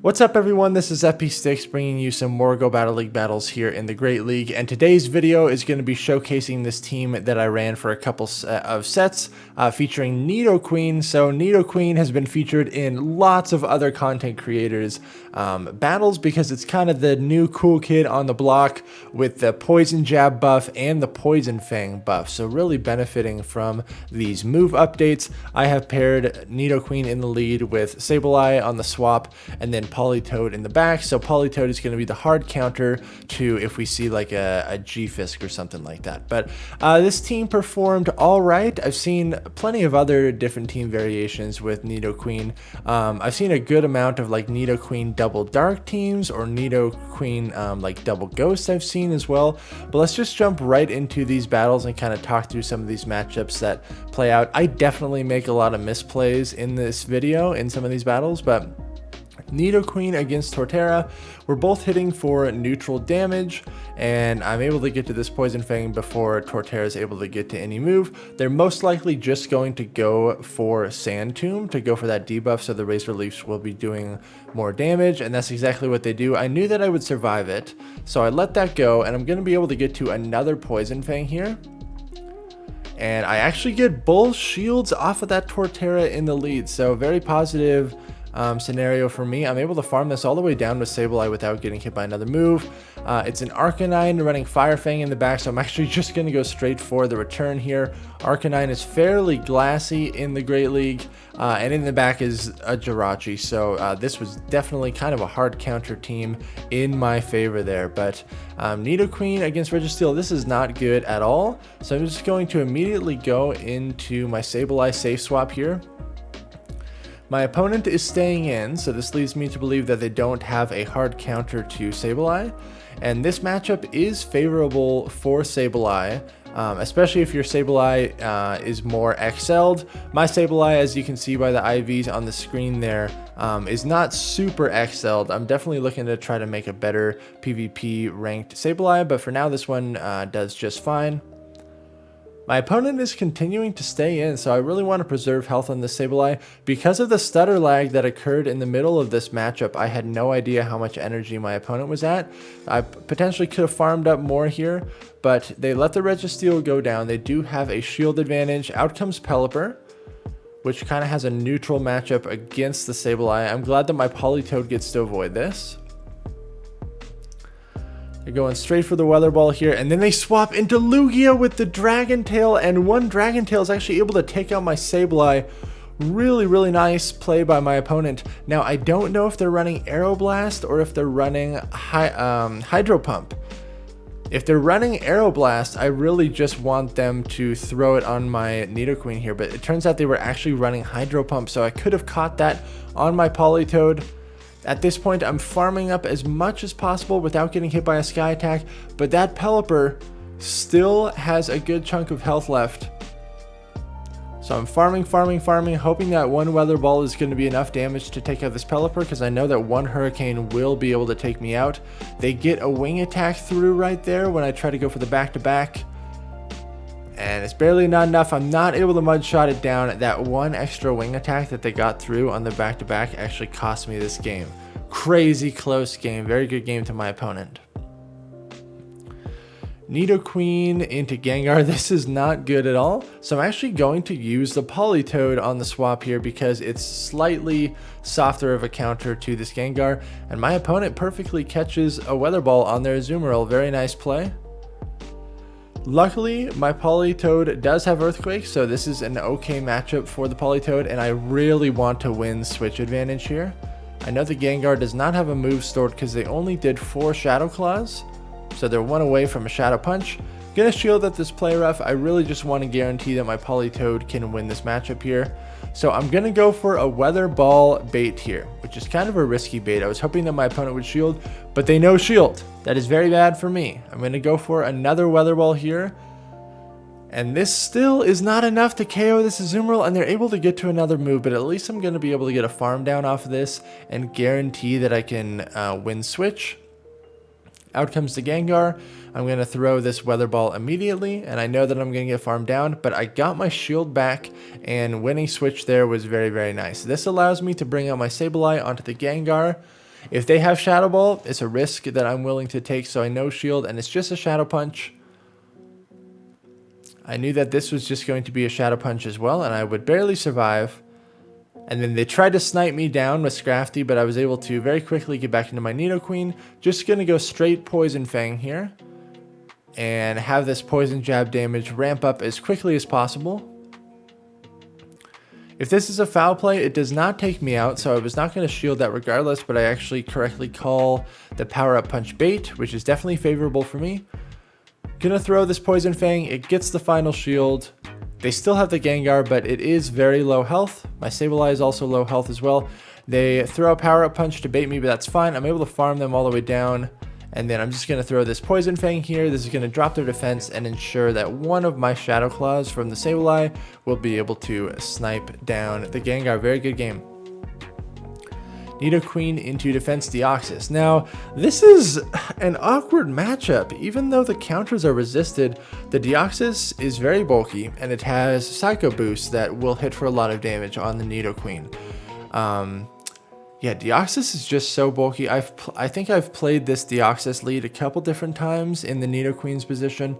What's up everyone, this is FP bringing you some more Go Battle League battles here in the Great League, and today's video is going to be showcasing this team that I ran for a couple of sets featuring Nidoqueen. So Nidoqueen has been featured in lots of other content creators' battles because it's kind of the new cool kid on the block with the Poison Jab buff and the Poison Fang buff, so really benefiting from these move updates. I have paired Nidoqueen in the lead with Sableye on the swap, and then Politoed in the back. So Politoed is going to be the hard counter to if we see like a G-Fisk or something like that. But this team performed all right. I've seen plenty of other different team variations with Nidoqueen. I've seen a good amount of like Nidoqueen double dark teams or Nidoqueen like double ghost I've seen as well. But let's just jump right into these battles and kind of talk through some of these matchups that play out. I definitely make a lot of misplays in this video in some of these battles, but Nidoqueen against Torterra, we're both hitting for neutral damage, and I'm able to get to this Poison Fang before Torterra is able to get to any move. They're most likely just going to go for Sand Tomb to go for that debuff, so the Razor Leafs will be doing more damage, and that's exactly what they do. I knew that I would survive it, so I let that go, and I'm going to be able to get to another Poison Fang here. And I actually get both shields off of that Torterra in the lead, so very positive scenario for me. I'm able to farm this all the way down with Sableye without getting hit by another move. It's an Arcanine running Fire Fang in the back, so I'm actually just going to go straight for the return here. Arcanine is fairly glassy in the Great League, and in the back is a Jirachi, so this was definitely kind of a hard counter team in my favor there. But Nidoqueen against Registeel, this is not good at all, so I'm just going to immediately go into my Sableye safe swap here. My opponent is staying in, so this leads me to believe that they don't have a hard counter to Sableye, and this matchup is favorable for Sableye, especially if your Sableye is more excelled. My Sableye, as you can see by the IVs on the screen there, is not super excelled. I'm definitely looking to try to make a better PvP ranked Sableye, but for now this one does just fine. My opponent is continuing to stay in, so I really want to preserve health on this Sableye. Because of the stutter lag that occurred in the middle of this matchup, I had no idea how much energy my opponent was at. I potentially could have farmed up more here, but they let the Registeel go down. They do have a shield advantage. Out comes Pelipper, which kind of has a neutral matchup against the Sableye. I'm glad that my Politoed gets to avoid this. They're going straight for the Weather Ball here, and then they swap into Lugia with the Dragon Tail, and one Dragon Tail is actually able to take out my Sableye. Really nice play by my opponent. Now, I don't know if they're running Aeroblast or if they're running Hydro Pump. If they're running Aeroblast, I really just want them to throw it on my Nidoqueen here, but it turns out they were actually running Hydro Pump, so I could have caught that on my Politoed. At this point, I'm farming up as much as possible without getting hit by a Sky Attack, but that Pelipper still has a good chunk of health left. So I'm farming, hoping that one Weather Ball is going to be enough damage to take out this Pelipper, because I know that one Hurricane will be able to take me out. They get a Wing Attack through right there when I try to go for the back-to-back. And it's barely not enough. I'm not able to mud shot it down. That one extra wing attack that they got through on the back-to-back actually cost me this game. Crazy close game. Very good game to my opponent. Nidoqueen into Gengar. This is not good at all. So I'm actually going to use the Politoed on the swap here because it's slightly softer of a counter to this Gengar. And my opponent perfectly catches a Weather Ball on their Azumarill. Very nice play. Luckily, my Politoed does have Earthquake, so this is an okay matchup for the Politoed, and I really want to win switch advantage here. I know the Gengar does not have a move stored because they only did 4 Shadow Claws, so they're 1 away from a Shadow Punch. Gonna shield at this play rough. I really just want to guarantee that my Politoed can win this matchup here. So I'm gonna go for a Weather Ball bait here, which is kind of a risky bait. I was hoping that my opponent would shield, but they no shield. That is very bad for me. I'm gonna go for another Weather Ball here. And this still is not enough to KO this Azumarill, and they're able to get to another move, but at least I'm gonna be able to get a farm down off of this and guarantee that I can win switch. Out comes the Gengar. I'm going to throw this Weather Ball immediately, and I know that I'm going to get farmed down, but I got my shield back, and winning switch there was very nice. This allows me to bring out my Sableye onto the Gengar, If they have Shadow Ball, it's a risk that I'm willing to take, so I no shield, and it's just a Shadow Punch. I knew that this was just going to be a Shadow Punch as well, and I would barely survive. And then they tried to snipe me down with Scrafty, but I was able to very quickly get back into my Nidoqueen. Just going to go straight Poison Fang here and have this Poison Jab damage ramp up as quickly as possible. If this is a foul play, it does not take me out, so I was not going to shield that regardless, but I actually correctly call the Power Up Punch bait, which is definitely favorable for me. Gonna throw this Poison Fang, it gets the final shield. They still have the Gengar, but it is very low health. My Sableye is also low health as well. They throw a Power Up Punch to bait me, but that's fine. I'm able to farm them all the way down. And then I'm just going to throw this Poison Fang here. This is going to drop their defense and ensure that one of my Shadow Claws from the Sableye will be able to snipe down the Gengar. Very good game. Nidoqueen into defense Deoxys. Now, this is an awkward matchup. Even though the counters are resisted, the Deoxys is very bulky, and it has Psycho Boost that will hit for a lot of damage on the Nidoqueen. Yeah, Deoxys is just so bulky. I think I've played this Deoxys lead a couple different times in the Nidoqueen's position.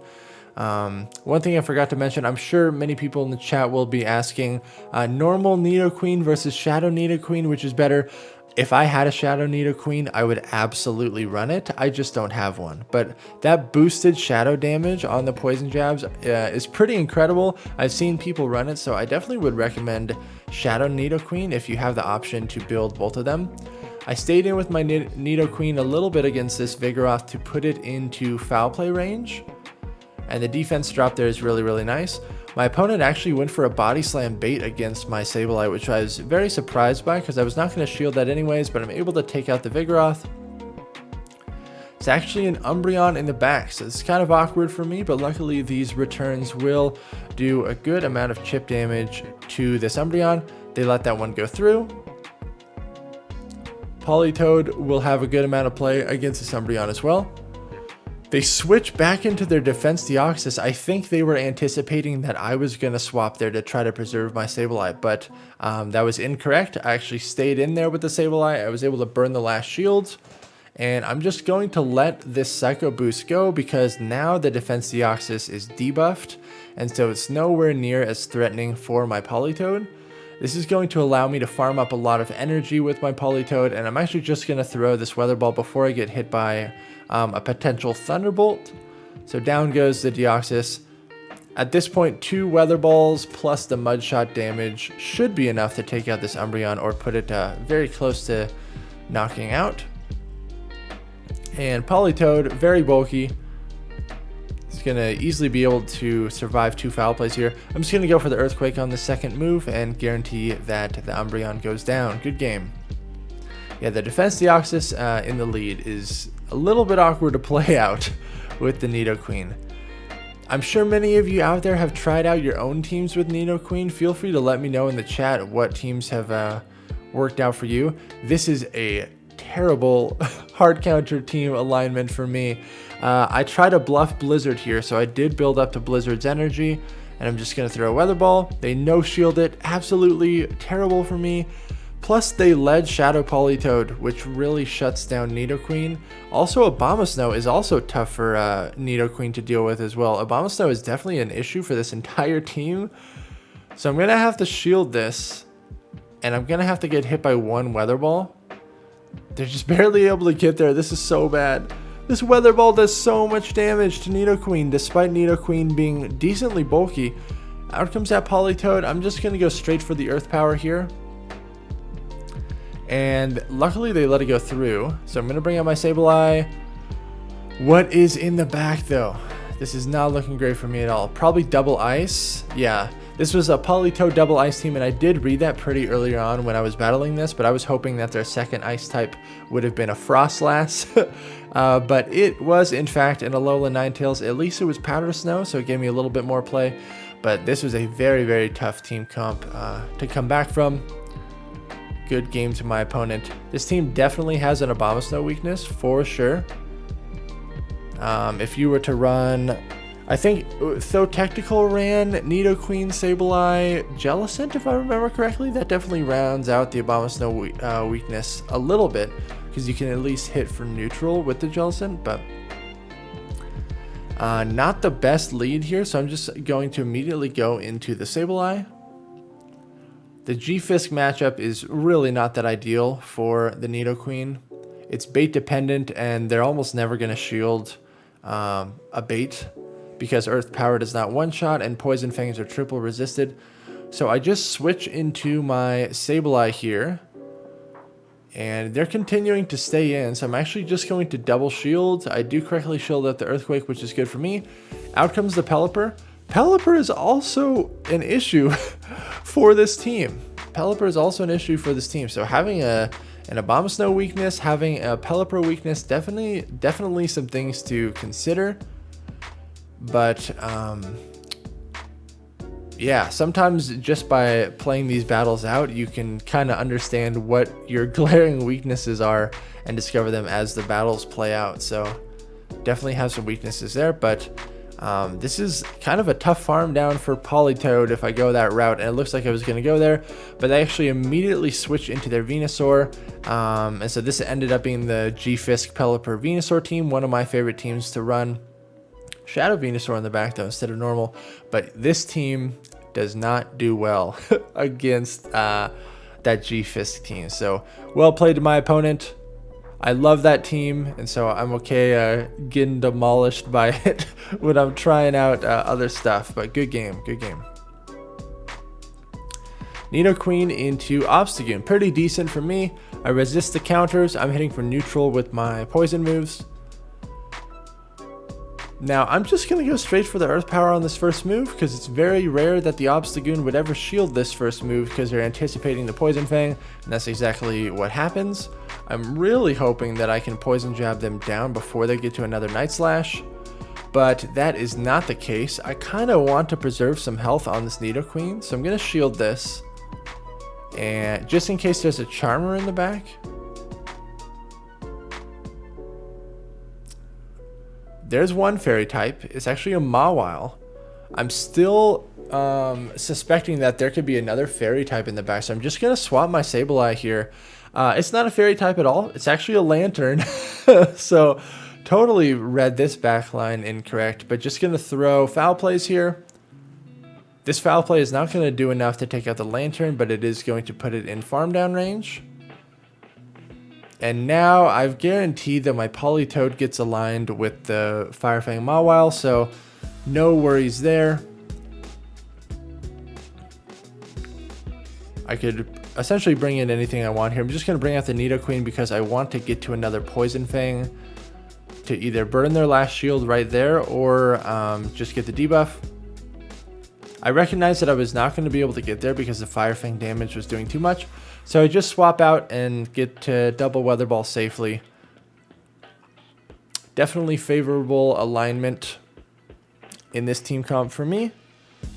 One thing I forgot to mention, I'm sure many people in the chat will be asking, normal Nidoqueen versus Shadow Nidoqueen, which is better? If I had a Shadow Nidoqueen, I would absolutely run it. I just don't have one. But that boosted shadow damage on the Poison Jabs is pretty incredible. I've seen people run it, so I definitely would recommend Shadow Nidoqueen if you have the option to build both of them. I stayed in with my Nidoqueen a little bit against this Vigoroth to put it into foul play range. And the defense drop there is really, really nice. My opponent actually went for a Body Slam bait against my Sableye, which I was very surprised by because I was not going to shield that anyways, but I'm able to take out the Vigoroth. It's actually an Umbreon in the back, so it's kind of awkward for me, but luckily these returns will do a good amount of chip damage to this Umbreon. They let that one go through. Politoed will have a good amount of play against this Umbreon as well. They switch back into their defense Deoxys. I think they were anticipating that I was going to swap there to try to preserve my Sableye, but that was incorrect. I actually stayed in there with the Sableye. I was able to burn the last shields, and I'm just going to let this Psycho Boost go because now the defense Deoxys is debuffed, and so it's nowhere near as threatening for my Politoed. This is going to allow me to farm up a lot of energy with my Politoed, and I'm actually just going to throw this Weather Ball before I get hit by a potential Thunderbolt. So down goes the Deoxys. At this point, 2 Weather Balls plus the Mud Shot damage should be enough to take out this Umbreon or put it very close to knocking out. And Politoed, very bulky. He's going to easily be able to survive 2 foul plays here. I'm just going to go for the Earthquake on the second move and guarantee that the Umbreon goes down. Good game. Yeah, the defense Deoxys in the lead is a little bit awkward to play out with the Nidoqueen. I'm sure many of you out there have tried out your own teams with Nidoqueen. Feel free to let me know in the chat what teams have worked out for you. This is a terrible hard counter team alignment for me. I tried to bluff Blizzard here, so I did build up to Blizzard's energy, and I'm just going to throw a Weather Ball. They no-shield it. Absolutely terrible for me. Plus, they led Shadow Politoed, which really shuts down Nidoqueen. Also, Abomasnow is also tough for Nidoqueen to deal with as well. Abomasnow is definitely an issue for this entire team. So I'm going to have to shield this, and I'm going to have to get hit by 1 Weather Ball. They're just barely able to get there. This is so bad. This Weather Ball does so much damage to Nidoqueen, despite Nidoqueen being decently bulky. Out comes that Politoed. I'm just going to go straight for the Earth Power here. And luckily they let it go through. So I'm going to bring out my Sableye. What is in the back though? This is not looking great for me at all. Probably double ice. Yeah, this was a Politoed double ice team, and I did read that pretty earlier on when I was battling this, but I was hoping that their second ice type would have been a Frostlass. But it was in fact an Alola Ninetales. At least it was Powder Snow, so it gave me a little bit more play. But this was a very, very tough team comp to come back from. Good game to my opponent. This team definitely has an Abomasnow weakness for sure. If you were to run I think Though Technical ran Nidoqueen, Sableye, Jellicent, if I remember correctly. That definitely rounds out the Abomasnow weakness a little bit, because you can at least hit for neutral with the Jellicent, but not the best lead here, so I'm just going to immediately go into the Sableye. The G-Fisk matchup is really not that ideal for the Nidoqueen. It's bait dependent, and they're almost never going to shield a bait, because Earth Power does not one-shot and Poison Fangs are triple resisted. So I just switch into my Sableye here, and they're continuing to stay in, so I'm actually just going to double shield. I do correctly shield out the Earthquake, which is good for me. Out comes the Pelipper. Pelipper is also an issue for this team. Pelipper is also an issue for this team, so having an Abomasnow weakness, having a Pelipper weakness, definitely some things to consider. But yeah, sometimes just by playing these battles out, you can kind of understand what your glaring weaknesses are and discover them as the battles play out. So definitely have some weaknesses there, but this is kind of a tough farm down for Politoed if I go that route, and it looks like I was going to go there, but they actually immediately switched into their Venusaur, and so this ended up being the G-Fisk Pelipper Venusaur team, one of my favorite teams to run. Shadow Venusaur in the back though instead of normal, but this team does not do well against that G-Fisk team. So well played to my opponent. I love that team, and so I'm okay getting demolished by it when I'm trying out other stuff, but good game, good game. Nidoqueen into Obstagoon, pretty decent for me. I resist the counters. I'm hitting for neutral with my poison moves. Now, I'm just going to go straight for the Earth Power on this first move, because it's very rare that the Obstagoon would ever shield this first move, because they're anticipating the Poison Fang, and that's exactly what happens. I'm really hoping that I can Poison Jab them down before they get to another Night Slash, but that is not the case. I kind of want to preserve some health on this Nidoqueen, so I'm going to shield this, and just in case there's a Charmer in the back. There's one fairy type. It's actually a Mawile. I'm still suspecting that there could be another fairy type in the back, so I'm just going to swap my Sableye here. It's not a fairy type at all. It's actually a Lantern. So totally read this backline incorrect, but just going to throw Foul Plays here. This Foul Play is not going to do enough to take out the Lantern, but it is going to put it in farm down range. And now I've guaranteed that my Politoed gets aligned with the Firefang Mawile, so no worries there. I could essentially bring in anything I want here. I'm just going to bring out the Nidoqueen because I want to get to another Poison Fang to either burn their last shield right there or just get the debuff. I recognize that I was not going to be able to get there because the Firefang damage was doing too much. So I just swap out and get to double Weather Ball safely. Definitely favorable alignment in this team comp for me.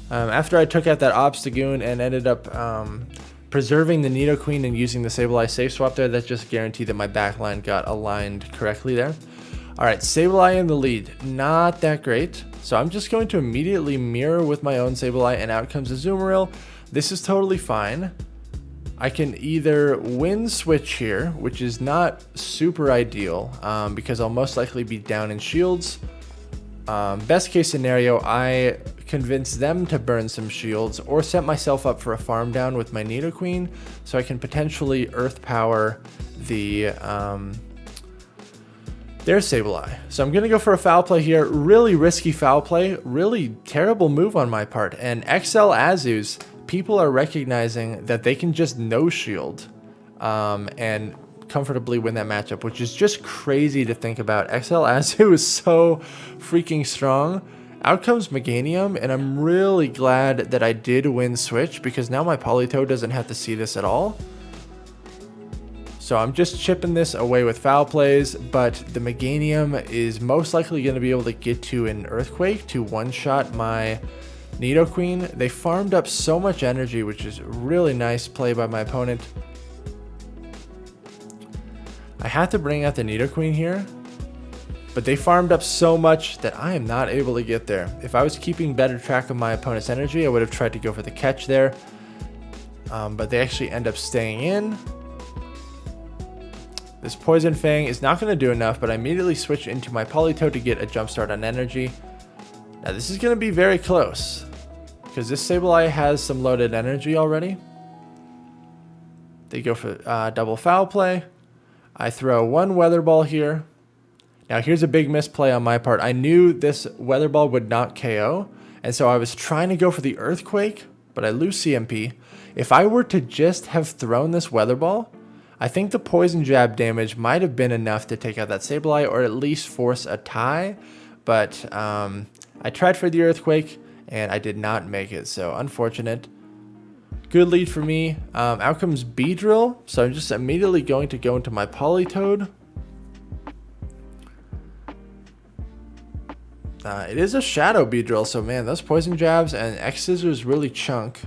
After I took out that Obstagoon and ended up preserving the Nidoqueen and using the Sableye safe swap there, that just guaranteed that my backline got aligned correctly there. Alright, Sableye in the lead. Not that great. So I'm just going to immediately mirror with my own Sableye, and out comes Azumarill. This is totally fine. I can either win switch here, which is not super ideal because I'll most likely be down in shields. Best case scenario, I convince them to burn some shields or set myself up for a farm down with my Nidoqueen so I can potentially Earth Power the their Sableye. So I'm going to go for a Foul Play here. Really risky Foul Play. Really terrible move on my part. And XL Azus, people are recognizing that they can just no shield and comfortably win that matchup, which is just crazy to think about. XL Azu is so freaking strong. Out comes Meganium, and I'm really glad that I did win switch because now my Politoed doesn't have to see this at all. So I'm just chipping this away with Foul Plays, but the Meganium is most likely going to be able to get to an Earthquake to one-shot my Nidoqueen. They farmed up so much energy, which is really nice play by my opponent. I have to bring out the Nidoqueen here. But they farmed up so much that I am not able to get there. If I was keeping better track of my opponent's energy, I would have tried to go for the catch there. But they actually end up staying in. This Poison Fang is not going to do enough, but I immediately switch into my Politoed to get a jump start on energy. Now this is going to be very close, because this Sableye has some loaded energy already. They go for double foul play. I throw one Weather Ball here. Now here's a big misplay on my part. I knew this Weather Ball would not KO, and so I was trying to go for the Earthquake, but I lose CMP. If I were to just have thrown this Weather Ball, I think the Poison Jab damage might have been enough to take out that Sableye, or at least force a tie, but I tried for the Earthquake, and I did not make it, so unfortunate. Good lead for me. Out comes Beedrill, so I'm just immediately going to go into my Politoed. It is a Shadow Beedrill, so man, those Poison Jabs and X Scissors really chunk.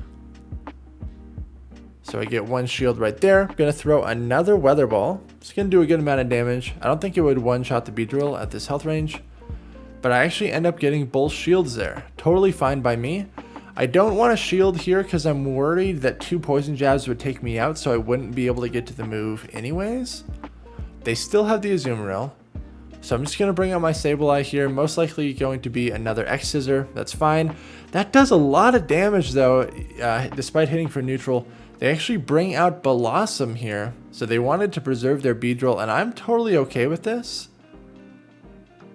So I get one shield right there. I'm going to throw another Weather Ball. It's going to do a good amount of damage. I don't think it would one-shot the Beedrill at this health range, but I actually end up getting both shields there. Totally fine by me. I don't want to shield here because I'm worried that two Poison Jabs would take me out, so I wouldn't be able to get to the move anyways. They still have the Azumarill. So I'm just going to bring out my Sableye here, most likely going to be another X-Scissor. That's fine. That does a lot of damage though, despite hitting for neutral. They actually bring out Blossom here, so they wanted to preserve their Beedrill, and I'm totally okay with this.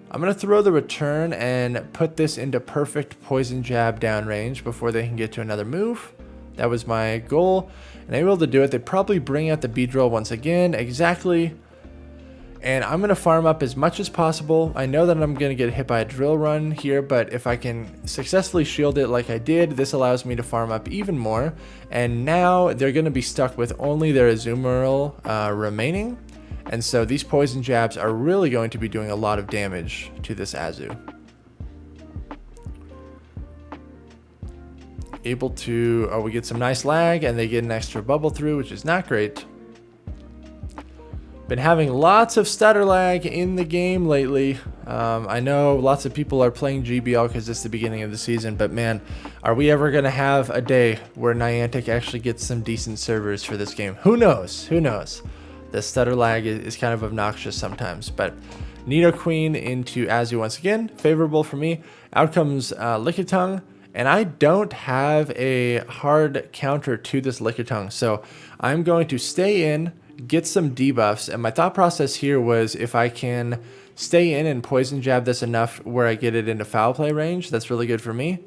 I'm going to throw the return and put this into perfect Poison Jab downrange before they can get to another move. That was my goal, and I'm able to do it. They probably bring out the Beedrill once again, exactly. And I'm going to farm up as much as possible. I know that I'm going to get hit by a Drill Run here, but if I can successfully shield it like I did, this allows me to farm up even more. And now they're going to be stuck with only their Azumarill remaining. And so these Poison Jabs are really going to be doing a lot of damage to this Azu. Able to, we get some nice lag, and they get an extra bubble through, which is not great. Been having lots of stutter lag in the game lately. I know lots of people are playing GBL because it's the beginning of the season, but man, are we ever going to have a day where Niantic actually gets some decent servers for this game? Who knows? Who knows? The stutter lag is kind of obnoxious sometimes, but Nidoqueen into Azu once again, favorable for me. Out comes Lickitung, and I don't have a hard counter to this Lickitung, so I'm going to stay in, get some debuffs, and my thought process here was if I can stay in and Poison Jab this enough where I get it into foul play range, that's really good for me.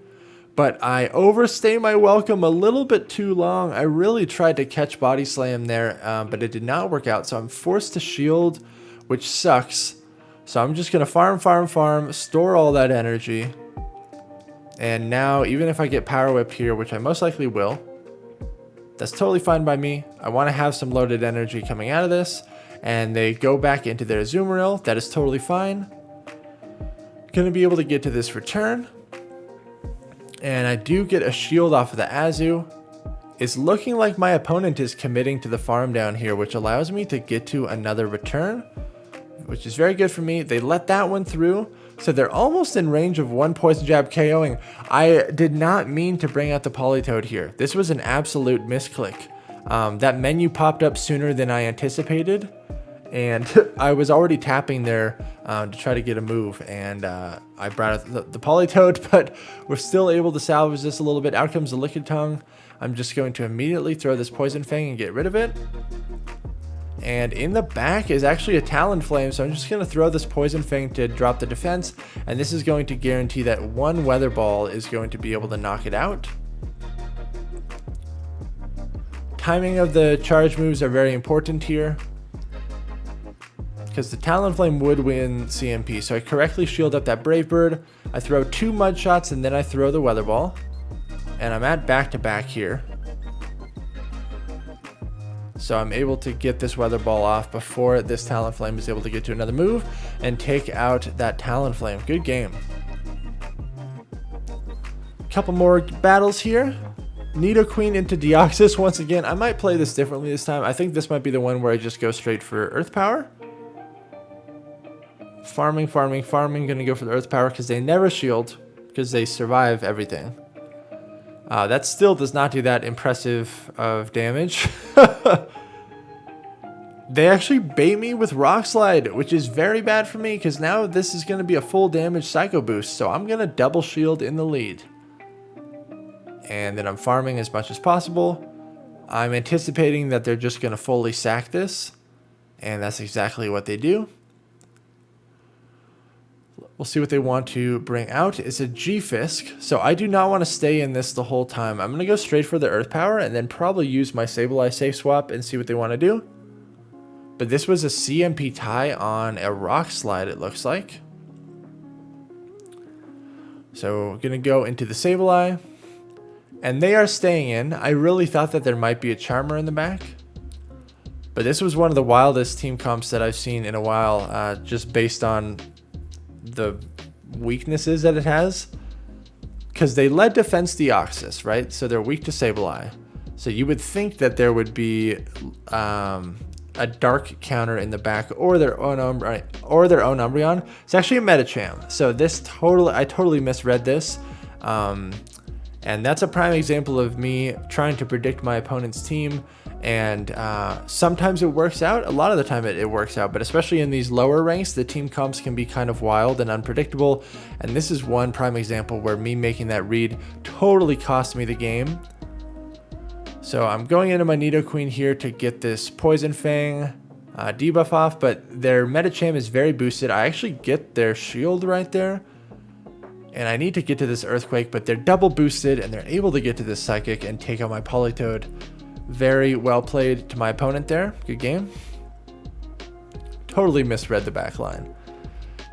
But I overstay my welcome a little bit too long. I really tried to catch Body Slam there, but it did not work out, so I'm forced to shield, which sucks. So I'm just going to farm, store all that energy, and now even if I get Power Whip here, which I most likely will, that's totally fine by me. I want to have some loaded energy coming out of this, and they go back into their Azumarill. That is totally fine. Going to be able to get to this return, and I do get a shield off of the Azu. It's looking like my opponent is committing to the farm down here, which allows me to get to another return, which is very good for me. They let that one through, so they're almost in range of one Poison Jab KOing. I did not mean to bring out the Politoed here. This was an absolute misclick. That menu popped up sooner than I anticipated, and I was already tapping there to try to get a move, and I brought out the Politoed, but we're still able to salvage this a little bit. Out comes the Lickitung. I'm just going to immediately throw this Poison Fang and get rid of it. And in the back is actually a Talonflame, so I'm just going to throw this Poison Fang to drop the defense, and this is going to guarantee that one Weather Ball is going to be able to knock it out. Timing of the charge moves are very important here, because the Talonflame would win CMP. So I correctly shield up that Brave Bird, I throw two Mud Shots, and then I throw the Weather Ball, and I'm at back-to-back here. So I'm able to get this Weather Ball off before this Talonflame is able to get to another move and take out that Talonflame. Good game. Couple more battles here. Nidoqueen into Deoxys once again. I might play this differently this time. I think this might be the one where I just go straight for Earth Power. Farming, farming, farming. Gonna go for the Earth Power because they never shield, because they survive everything. That still does not do that impressive of damage. They actually bait me with Rock Slide, which is very bad for me because now this is going to be a full damage Psycho Boost. So I'm going to double shield in the lead. And then I'm farming as much as possible. I'm anticipating that they're just going to fully sack this. And that's exactly what they do. We'll see what they want to bring out. It's a G-Fisk, so I do not want to stay in this the whole time. I'm going to go straight for the Earth Power and then probably use my Sableye safe swap and see what they want to do. But this was a CMP tie on a Rock Slide, it looks like. So we're going to go into the Sableye. And they are staying in. I really thought that there might be a Charmer in the back. But this was one of the wildest team comps that I've seen in a while, just based on the weaknesses that it has. Because they led defense Deoxys, right? So they're weak to Sableye. So you would think that there would be a dark counter in the back, or their own Umbreon. It's actually a Medicham. So this I totally misread this. And that's a prime example of me trying to predict my opponent's team. And sometimes it works out. A lot of the time it works out. But especially in these lower ranks, the team comps can be kind of wild and unpredictable. And this is one prime example where me making that read totally cost me the game. So I'm going into my Nidoqueen here to get this Poison Fang debuff off. But their Medicham is very boosted. I actually get their shield right there. And I need to get to this Earthquake, but they're double boosted and they're able to get to this Psychic and take out my Politoed. Very well played to my opponent there. Good game. Totally misread the back line.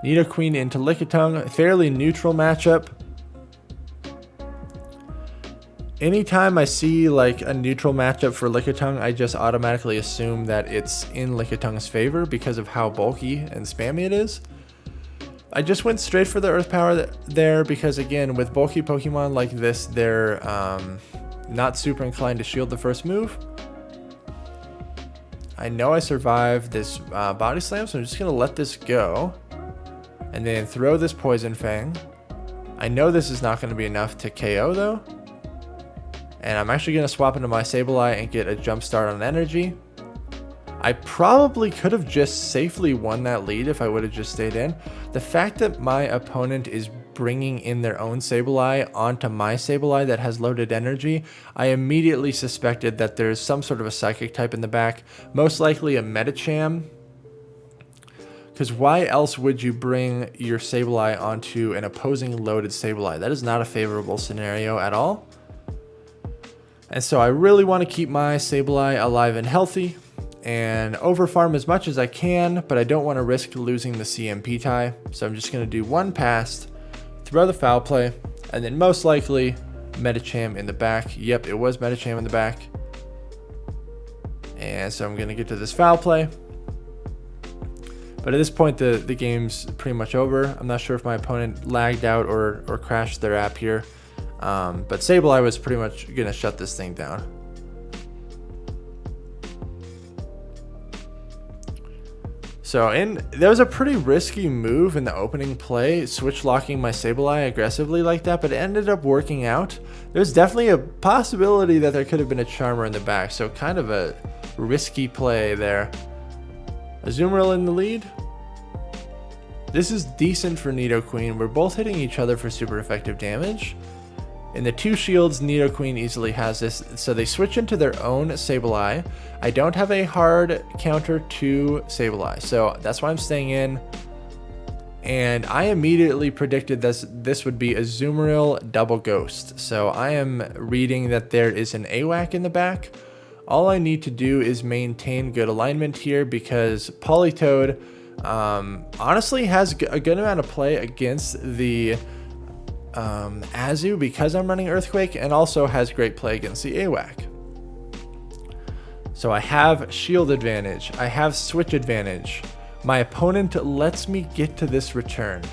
Nidoqueen into Lickitung. Fairly neutral matchup. Anytime I see like a neutral matchup for Lickitung, I just automatically assume that it's in Lickitung's favor because of how bulky and spammy it is. I just went straight for the Earth Power there because, again, with bulky Pokemon like this, they're not super inclined to shield the first move. I know I survived this Body Slam, so I'm just going to let this go. And then throw this Poison Fang. I know this is not going to be enough to KO, though. And I'm actually going to swap into my Sableye and get a jump start on energy. I probably could have just safely won that lead if I would have just stayed in. The fact that my opponent is bringing in their own Sableye onto my Sableye that has loaded energy, I immediately suspected that there's some sort of a Psychic type in the back. Most likely a Medicham. Because why else would you bring your Sableye onto an opposing loaded Sableye? That is not a favorable scenario at all. And so I really want to keep my Sableye alive and healthy and overfarm as much as I can, but I don't want to risk losing the CMP tie. So I'm just going to do one pass, throw the Foul Play, and then most likely Medicham in the back. Yep, it was Medicham in the back. And so I'm going to get to this Foul Play. But at this point, the game's pretty much over. I'm not sure if my opponent lagged out or crashed their app here. But Sableye was pretty much going to shut this thing down. So that was a pretty risky move in the opening play, switch locking my Sableye aggressively like that, but it ended up working out. There's definitely a possibility that there could have been a Charmer in the back, so kind of a risky play there. Azumarill in the lead. This is decent for Nidoqueen. We're both hitting each other for super effective damage. In the two shields, Nidoqueen easily has this, so they switch into their own Sableye. I don't have a hard counter to Sableye, so that's why I'm staying in. And I immediately predicted this would be Azumarill double Ghost. So I am reading that there is an Awak in the back. All I need to do is maintain good alignment here because Politoed honestly has a good amount of play against the Azu because I'm running Earthquake, and also has great play against the Awak. So I have shield advantage, I have switch advantage. My opponent lets me get to this return.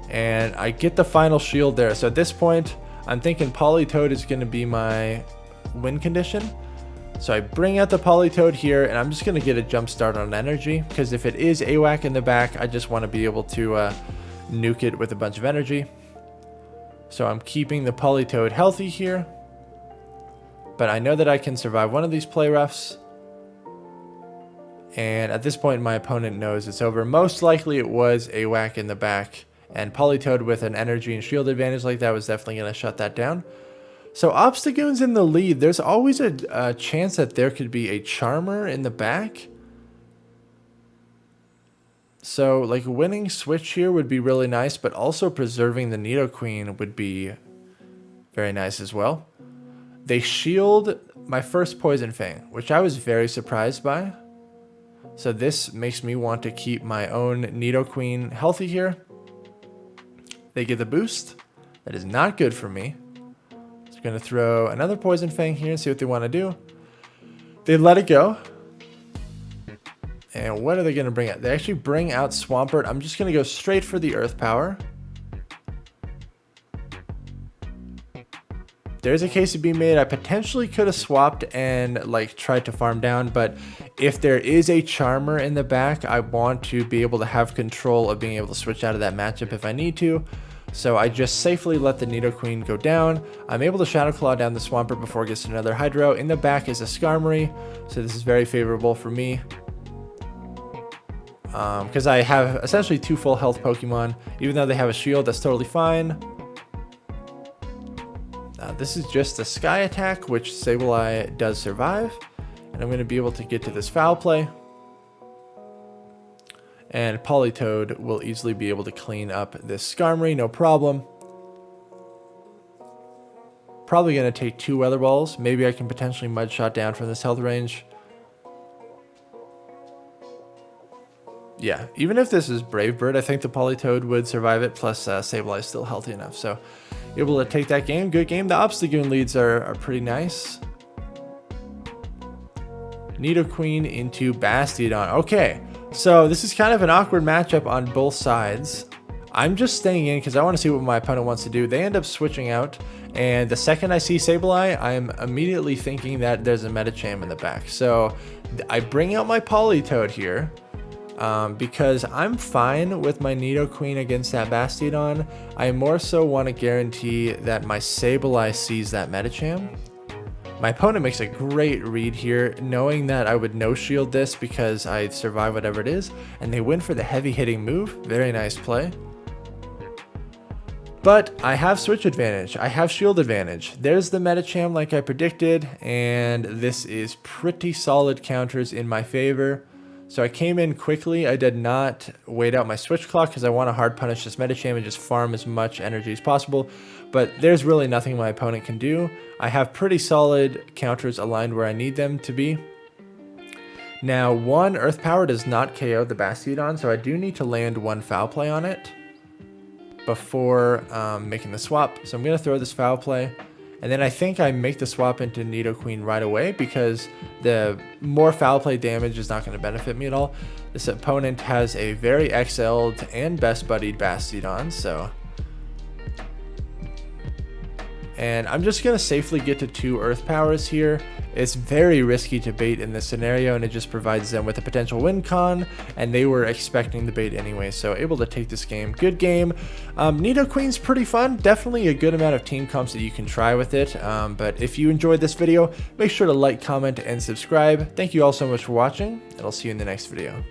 And I get the final shield there. So at this point, I'm thinking Politoed is going to be my win condition. So I bring out the Politoed here, and I'm just going to get a jump start on energy, because if it is Awak in the back, I just want to be able to nuke it with a bunch of energy. So I'm keeping the Politoed healthy here, but I know that I can survive one of these play roughs. And at this point, my opponent knows it's over. Most likely it was Awak in the back, and Politoed with an energy and shield advantage like that was definitely going to shut that down. So Obstagoon's in the lead. There's always a chance that there could be a Charmer in the back. So like winning switch here would be really nice, but also preserving the Nidoqueen would be very nice as well. They shield my first Poison Fang, which I was very surprised by. So this makes me want to keep my own Nidoqueen healthy here. They get the boost. That is not good for me. So I'm going to throw another Poison Fang here and see what they want to do. They let it go. And what are they going to bring out? They actually bring out Swampert. I'm just going to go straight for the Earth Power. There's a case to be made. I potentially could have swapped and like tried to farm down, but if there is a Charmer in the back, I want to be able to have control of being able to switch out of that matchup if I need to. So I just safely let the Nidoqueen go down. I'm able to Shadow Claw down the Swampert before it gets to another Hydro. In the back is a Skarmory, so this is very favorable for me. Because I have essentially 2 full health Pokemon. Even though they have a shield, that's totally fine. This is just a Sky Attack, which Sableye does survive. And I'm going to be able to get to this Foul Play. And Politoed will easily be able to clean up this Skarmory, no problem. Probably going to take 2 Weather Balls. Maybe I can potentially Mud Shot down from this health range. Yeah, even if this is Brave Bird, I think the Politoed would survive it, plus Sableye is still healthy enough. So, able to take that game. Good game. The Obstagoon leads are pretty nice. Nidoqueen into Bastiodon. Okay, so this is kind of an awkward matchup on both sides. I'm just staying in because I want to see what my opponent wants to do. They end up switching out, and the second I see Sableye, I'm immediately thinking that there's a Medicham in the back. So, I bring out my Politoed here. Because I'm fine with my Nidoqueen against that Bastiodon. I more so want to guarantee that my Sableye sees that Medicham. My opponent makes a great read here, knowing that I would no-shield this because I survive whatever it is, and they win for the heavy-hitting move. Very nice play. But I have switch advantage. I have shield advantage. There's the Medicham like I predicted, and this is pretty solid counters in my favor. So I came in quickly. I did not wait out my switch clock because I want to hard punish this Medicham and just farm as much energy as possible. But there's really nothing my opponent can do. I have pretty solid counters aligned where I need them to be. Now, 1 Earth Power does not KO the Bastiodon, so I do need to land 1 Foul Play on it before making the swap. So I'm going to throw this Foul Play. And then I think I make the swap into Nidoqueen right away because the more Foul Play damage is not going to benefit me at all. This opponent has a very XL'd and best buddied Bastiodon, so... And I'm just going to safely get to 2 Earth Powers here. It's very risky to bait in this scenario, and it just provides them with a potential win con, and they were expecting the bait anyway, so able to take this game. Good game. Nidoqueen's pretty fun. Definitely a good amount of team comps that you can try with it, but if you enjoyed this video, make sure to like, comment, and subscribe. Thank you all so much for watching, and I'll see you in the next video.